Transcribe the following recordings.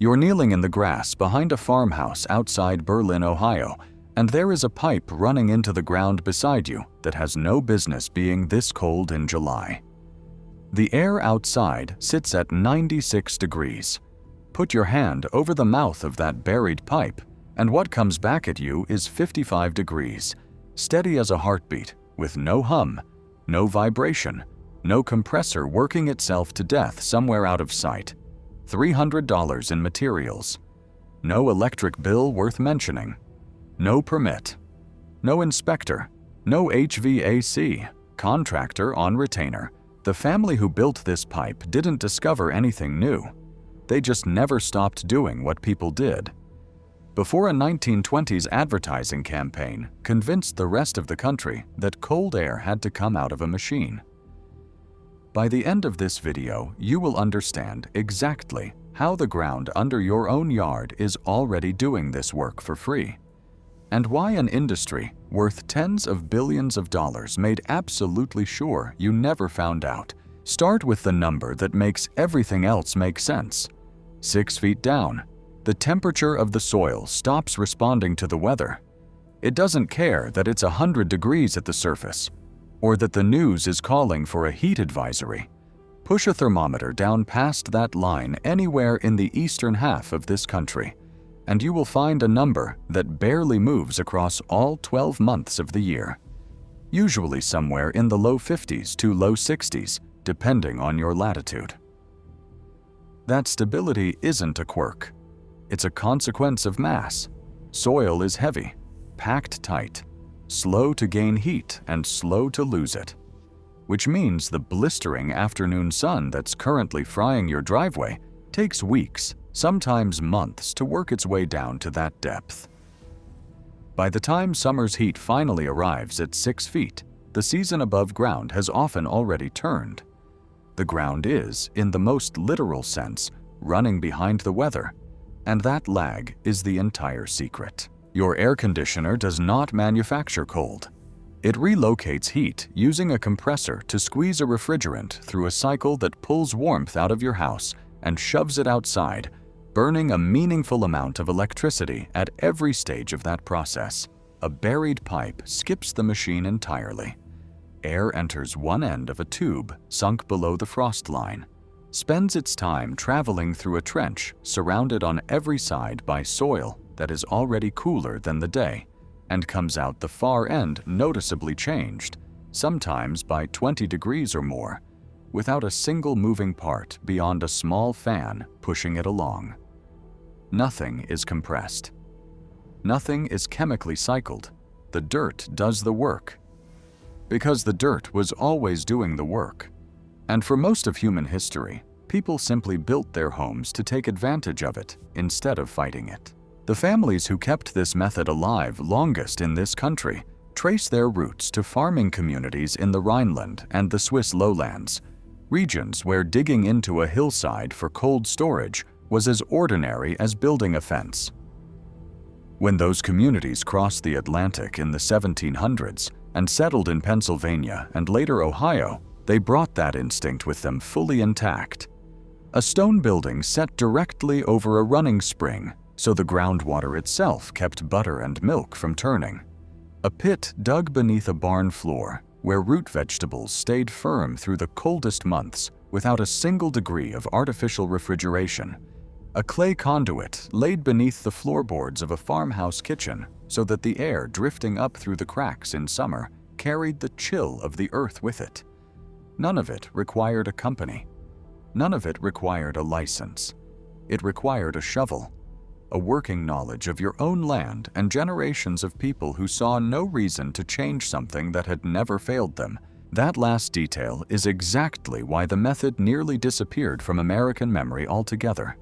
You're kneeling in the grass behind a farmhouse outside Berlin, Ohio, and there is a pipe running into the ground beside you that has no business being this cold in July. The air outside sits at 96 degrees. Put your hand over the mouth of that buried pipe, and what comes back at you is 55 degrees, steady as a heartbeat, with no hum, no vibration, no compressor working itself to death somewhere out of sight. $300 in materials. No electric bill worth mentioning. No permit. No inspector. No HVAC. Contractor on retainer. The family who built this pipe didn't discover anything new. They just never stopped doing what people did. Before a 1920s advertising campaign convinced the rest of the country that cold air had to come out of a machine. By the end of this video, you will understand exactly how the ground under your own yard is already doing this work for free, and why an industry worth tens of billions of dollars made absolutely sure you never found out. Start with the number that makes everything else make sense. 6 feet down, the temperature of the soil stops responding to the weather. It doesn't care that it's 100 degrees at the surface, or that the news is calling for a heat advisory. Push a thermometer down past that line anywhere in the eastern half of this country, and you will find a number that barely moves across all 12 months of the year, usually somewhere in the low 50s to low 60s, depending on your latitude. That stability isn't a quirk. It's a consequence of mass. Soil is heavy, packed tight, slow to gain heat and slow to lose it, which means the blistering afternoon sun that's currently frying your driveway takes weeks, sometimes months, to work its way down to that depth. By the time summer's heat finally arrives at 6 feet, the season above ground has often already turned. The ground is, in the most literal sense, running behind the weather, and that lag is the entire secret. Your air conditioner does not manufacture cold. It relocates heat using a compressor to squeeze a refrigerant through a cycle that pulls warmth out of your house and shoves it outside, burning a meaningful amount of electricity at every stage of that process. A buried pipe skips the machine entirely. Air enters one end of a tube sunk below the frost line, spends its time traveling through a trench surrounded on every side by soil that is already cooler than the day, and comes out the far end noticeably changed, sometimes by 20 degrees or more, without a single moving part beyond a small fan pushing it along. Nothing is compressed. Nothing is chemically cycled. The dirt does the work. Because the dirt was always doing the work. And for most of human history, people simply built their homes to take advantage of it instead of fighting it. The families who kept this method alive longest in this country trace their roots to farming communities in the Rhineland and the Swiss lowlands, regions where digging into a hillside for cold storage was as ordinary as building a fence. When those communities crossed the Atlantic in the 1700s and settled in Pennsylvania and later Ohio, they brought that instinct with them fully intact. A stone building set directly over a running spring, so the groundwater itself kept butter and milk from turning. A pit dug beneath a barn floor, where root vegetables stayed firm through the coldest months without a single degree of artificial refrigeration. A clay conduit laid beneath the floorboards of a farmhouse kitchen so that the air drifting up through the cracks in summer carried the chill of the earth with it. None of it required a company. None of it required a license. It required a shovel, a working knowledge of your own land, and generations of people who saw no reason to change something that had never failed them. That last detail is exactly why the method nearly disappeared from American memory altogether.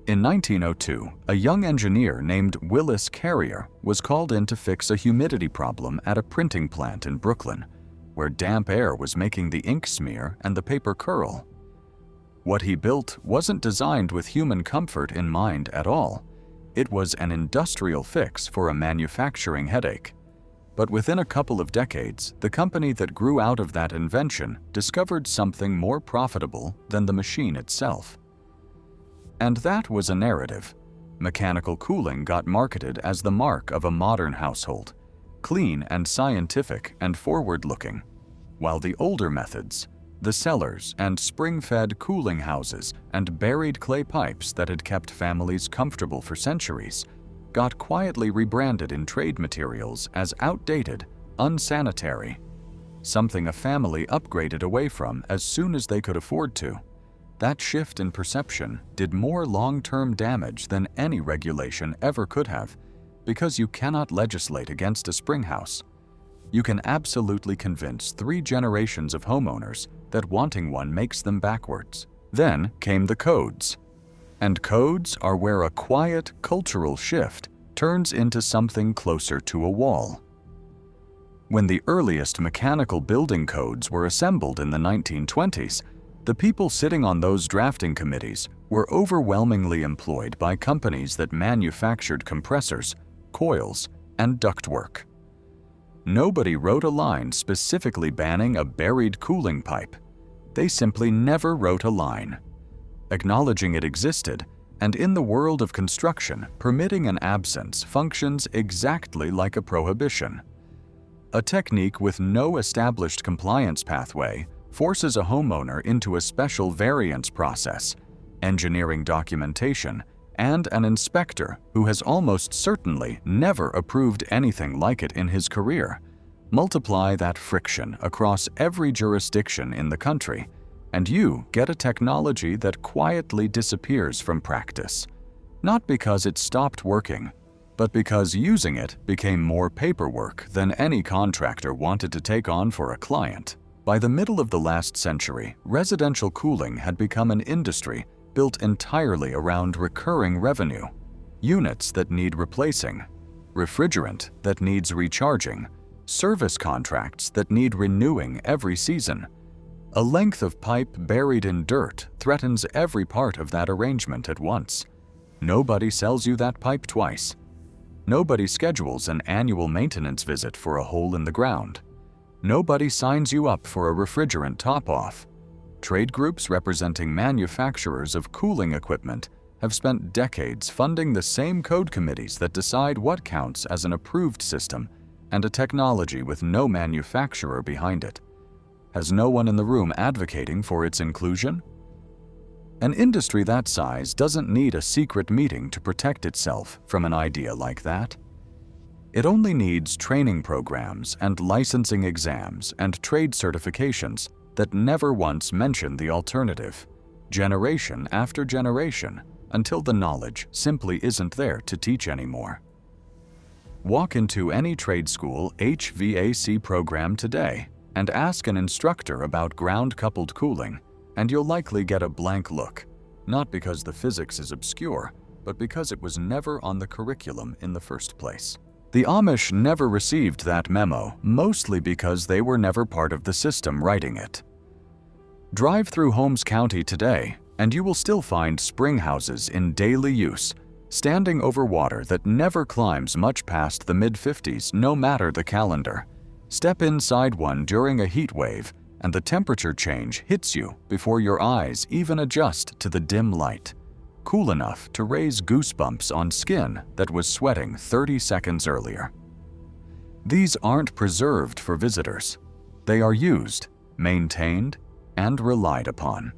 In 1902, a young engineer named Willis Carrier was called in to fix a humidity problem at a printing plant in Brooklyn, where damp air was making the ink smear and the paper curl. What he built wasn't designed with human comfort in mind at all. It was an industrial fix for a manufacturing headache. But within a couple of decades, the company that grew out of that invention discovered something more profitable than the machine itself. And that was a narrative. Mechanical cooling got marketed as the mark of a modern household, clean and scientific and forward-looking, while the older methods, the cellars and spring-fed cooling houses and buried clay pipes that had kept families comfortable for centuries, got quietly rebranded in trade materials as outdated, unsanitary, something a family upgraded away from as soon as they could afford to. That shift in perception did more long-term damage than any regulation ever could have, because you cannot legislate against a spring house. You can absolutely convince 3 generations of homeowners that wanting one makes them backwards. Then came the codes. And codes are where a quiet cultural shift turns into something closer to a wall. When the earliest mechanical building codes were assembled in the 1920s, the people sitting on those drafting committees were overwhelmingly employed by companies that manufactured compressors, coils, and ductwork. Nobody wrote a line specifically banning a buried cooling pipe. They simply never wrote a line. Acknowledging it existed, and in the world of construction, permitting an absence functions exactly like a prohibition. A technique with no established compliance pathway forces a homeowner into a special variance process, engineering documentation, and an inspector who has almost certainly never approved anything like it in his career. Multiply that friction across every jurisdiction in the country, and you get a technology that quietly disappears from practice. Not because it stopped working, but because using it became more paperwork than any contractor wanted to take on for a client. By the middle of the last century, residential cooling had become an industry built entirely around recurring revenue, units that need replacing, refrigerant that needs recharging, service contracts that need renewing every season. A length of pipe buried in dirt threatens every part of that arrangement at once. Nobody sells you that pipe twice. Nobody schedules an annual maintenance visit for a hole in the ground. Nobody signs you up for a refrigerant top-off. Trade groups representing manufacturers of cooling equipment have spent decades funding the same code committees that decide what counts as an approved system and a technology with no manufacturer behind it. Has no one in the room advocating for its inclusion? An industry that size doesn't need a secret meeting to protect itself from an idea like that. It only needs training programs and licensing exams and trade certifications that never once mention the alternative, generation after generation, until the knowledge simply isn't there to teach anymore. Walk into any trade school HVAC program today and ask an instructor about ground-coupled cooling, and you'll likely get a blank look, not because the physics is obscure, but because it was never on the curriculum in the first place. The Amish never received that memo, mostly because they were never part of the system writing it. Drive through Holmes County today, and you will still find spring houses in daily use, standing over water that never climbs much past the mid-50s no matter the calendar. Step inside one during a heat wave, and the temperature change hits you before your eyes even adjust to the dim light, cool enough to raise goosebumps on skin that was sweating 30 seconds earlier. These aren't preserved for visitors. They are used, maintained, and relied upon.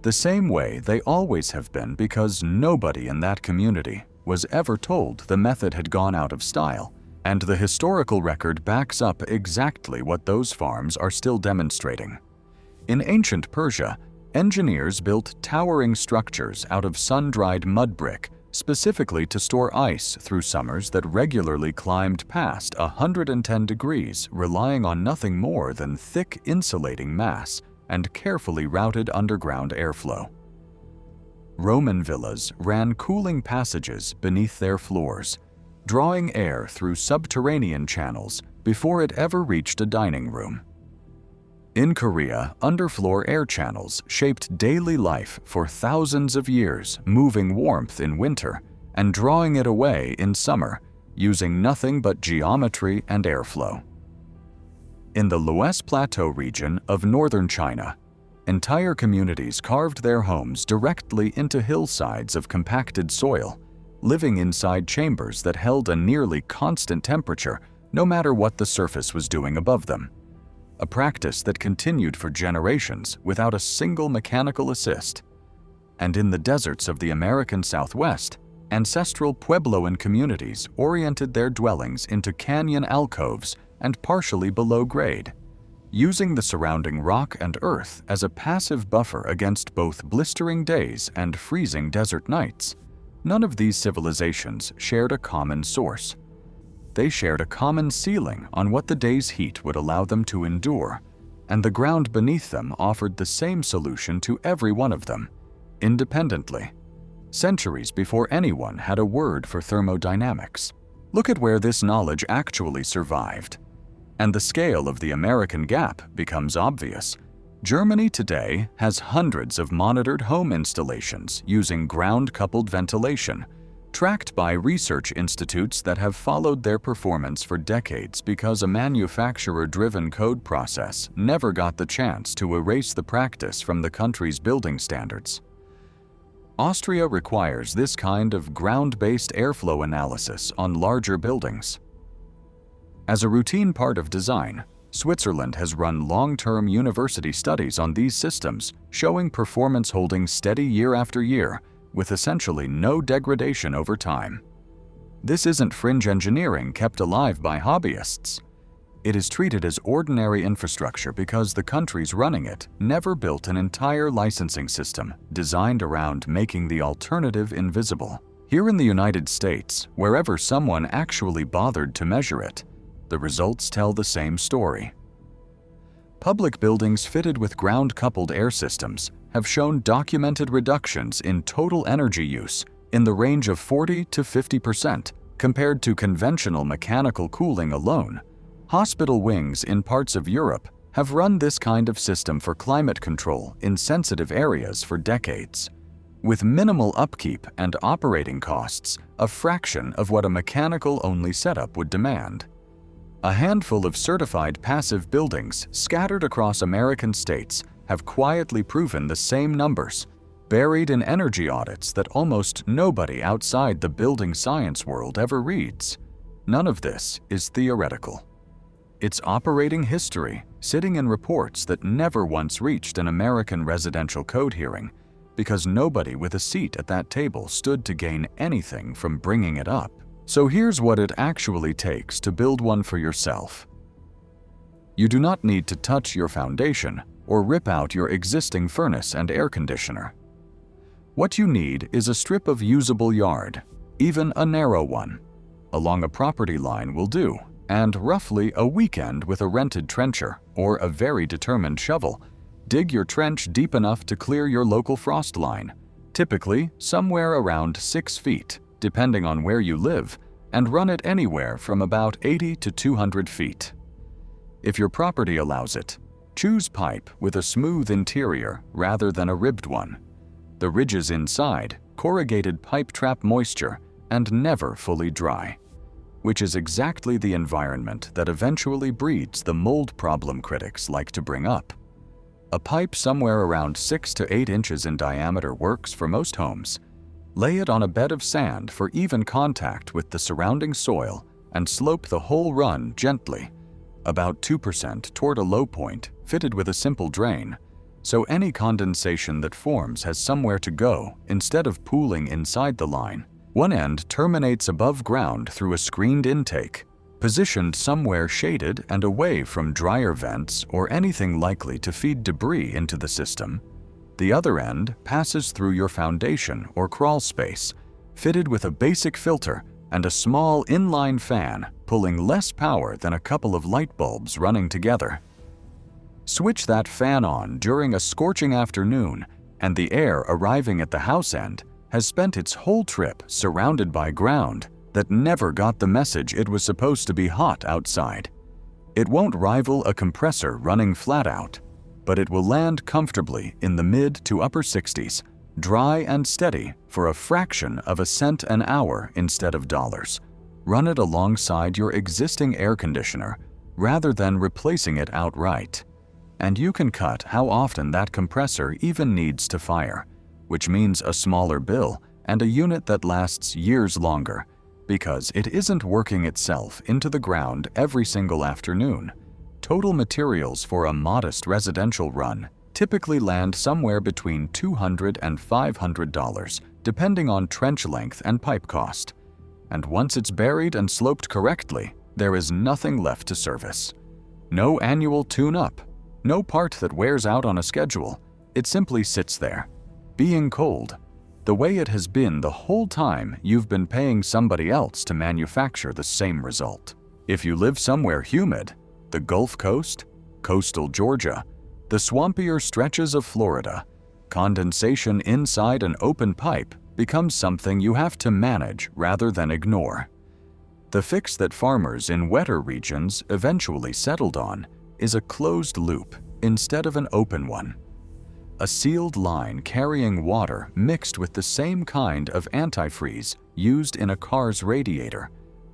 The same way they always have been, because nobody in that community was ever told the method had gone out of style, and the historical record backs up exactly what those farms are still demonstrating. In ancient Persia, engineers built towering structures out of sun-dried mud brick specifically to store ice through summers that regularly climbed past 110 degrees, relying on nothing more than thick insulating mass and carefully routed underground airflow. Roman villas ran cooling passages beneath their floors, drawing air through subterranean channels before it ever reached a dining room. In Korea, underfloor air channels shaped daily life for thousands of years, moving warmth in winter and drawing it away in summer, using nothing but geometry and airflow. In the Loess Plateau region of northern China, Entire communities carved their homes directly into hillsides of compacted soil, living inside chambers that held a nearly constant temperature no matter what the surface was doing above them. A practice that continued for generations without a single mechanical assist. And in the deserts of the American Southwest, ancestral Puebloan communities oriented their dwellings into canyon alcoves and partially below grade, using the surrounding rock and earth as a passive buffer against both blistering days and freezing desert nights. None of these civilizations shared a common source. They shared a common ceiling on what the day's heat would allow them to endure, and the ground beneath them offered the same solution to every one of them, independently, centuries before anyone had a word for thermodynamics. Look at where this knowledge actually survived. And the scale of the American gap becomes obvious. Germany today has hundreds of monitored home installations using ground-coupled ventilation, tracked by research institutes that have followed their performance for decades because a manufacturer-driven code process never got the chance to erase the practice from the country's building standards. Austria requires this kind of ground-based airflow analysis on larger buildings. As a routine part of design, Switzerland has run long-term university studies on these systems, showing performance holding steady year after year, with essentially no degradation over time. This isn't fringe engineering kept alive by hobbyists. It is treated as ordinary infrastructure because the countries running it never built an entire licensing system designed around making the alternative invisible. Here in the United States, wherever someone actually bothered to measure it, the results tell the same story. Public buildings fitted with ground-coupled air systems have shown documented reductions in total energy use in the range of 40 to 50% compared to conventional mechanical cooling alone. Hospital wings in parts of Europe have run this kind of system for climate control in sensitive areas for decades, with minimal upkeep and operating costs a fraction of what a mechanical-only setup would demand. A handful of certified passive buildings scattered across American states have quietly proven the same numbers, buried in energy audits that almost nobody outside the building science world ever reads. None of this is theoretical. It's operating history, sitting in reports that never once reached an American residential code hearing, because nobody with a seat at that table stood to gain anything from bringing it up. So here's what it actually takes to build one for yourself. You do not need to touch your foundation or rip out your existing furnace and air conditioner. What you need is a strip of usable yard, even a narrow one. Along a property line will do, and roughly a weekend with a rented trencher or a very determined shovel. Dig your trench deep enough to clear your local frost line, typically somewhere around 6 feet, depending on where you live, and run it anywhere from about 80 to 200 feet. If your property allows it, choose pipe with a smooth interior rather than a ribbed one. The ridges inside, corrugated pipe trap moisture and never fully dry, which is exactly the environment that eventually breeds the mold problem critics like to bring up. A pipe somewhere around 6 to 8 inches in diameter works for most homes. Lay it on a bed of sand for even contact with the surrounding soil and slope the whole run gently, about 2% toward a low point fitted with a simple drain, so any condensation that forms has somewhere to go instead of pooling inside the line. One end terminates above ground through a screened intake, positioned somewhere shaded and away from dryer vents or anything likely to feed debris into the system. The other end passes through your foundation or crawl space, fitted with a basic filter and a small inline fan pulling less power than a couple of light bulbs running together. Switch that fan on during a scorching afternoon, and the air arriving at the house end has spent its whole trip surrounded by ground that never got the message it was supposed to be hot outside. It won't rival a compressor running flat out, but it will land comfortably in the mid to upper 60s, dry and steady for a fraction of a cent an hour instead of dollars. Run it alongside your existing air conditioner rather than replacing it outright. And you can cut how often that compressor even needs to fire, which means a smaller bill and a unit that lasts years longer, because it isn't working itself into the ground every single afternoon. Total materials for a modest residential run typically land somewhere between $200 and $500, depending on trench length and pipe cost. And once it's buried and sloped correctly, there is nothing left to service. No annual tune-up, no part that wears out on a schedule. It simply sits there, being cold, the way it has been the whole time you've been paying somebody else to manufacture the same result. If you live somewhere humid, the Gulf Coast, coastal Georgia, the swampier stretches of Florida, condensation inside an open pipe becomes something you have to manage rather than ignore. The fix that farmers in wetter regions eventually settled on is a closed loop instead of an open one. A sealed line carrying water mixed with the same kind of antifreeze used in a car's radiator,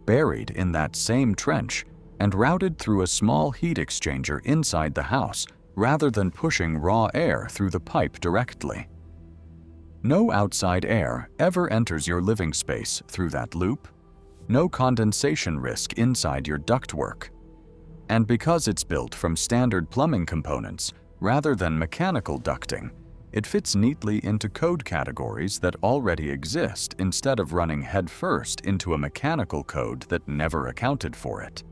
buried in that same trench and routed through a small heat exchanger inside the house rather than pushing raw air through the pipe directly. No outside air ever enters your living space through that loop. No condensation risk inside your ductwork. And because it's built from standard plumbing components rather than mechanical ducting, it fits neatly into code categories that already exist instead of running headfirst into a mechanical code that never accounted for it.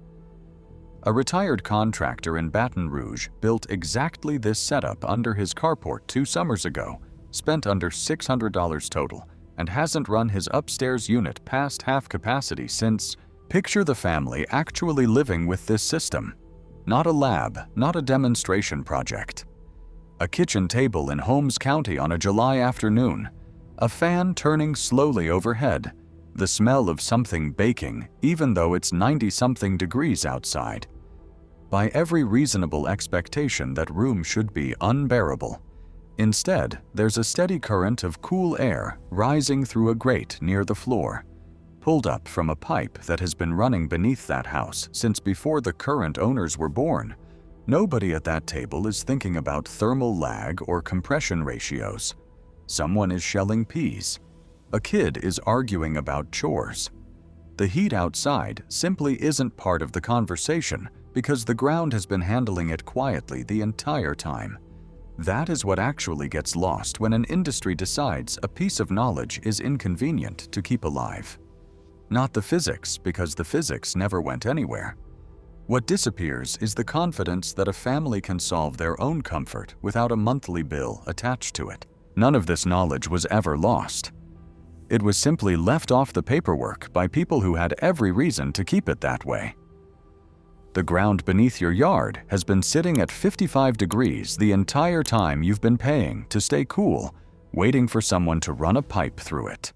A retired contractor in Baton Rouge built exactly this setup under his carport 2 summers ago, spent under $600 total, and hasn't run his upstairs unit past half capacity since. Picture the family actually living with this system. Not a lab, not a demonstration project. A kitchen table in Holmes County on a July afternoon. A fan turning slowly overhead. The smell of something baking, even though it's 90-something degrees outside. By every reasonable expectation, that room should be unbearable. Instead, there's a steady current of cool air rising through a grate near the floor, pulled up from a pipe that has been running beneath that house since before the current owners were born. Nobody at that table is thinking about thermal lag or compression ratios. Someone is shelling peas. A kid is arguing about chores. The heat outside simply isn't part of the conversation because the ground has been handling it quietly the entire time. That is what actually gets lost when an industry decides a piece of knowledge is inconvenient to keep alive. Not the physics, because the physics never went anywhere. What disappears is the confidence that a family can solve their own comfort without a monthly bill attached to it. None of this knowledge was ever lost. It was simply left off the paperwork by people who had every reason to keep it that way. The ground beneath your yard has been sitting at 55 degrees the entire time you've been paying to stay cool, waiting for someone to run a pipe through it.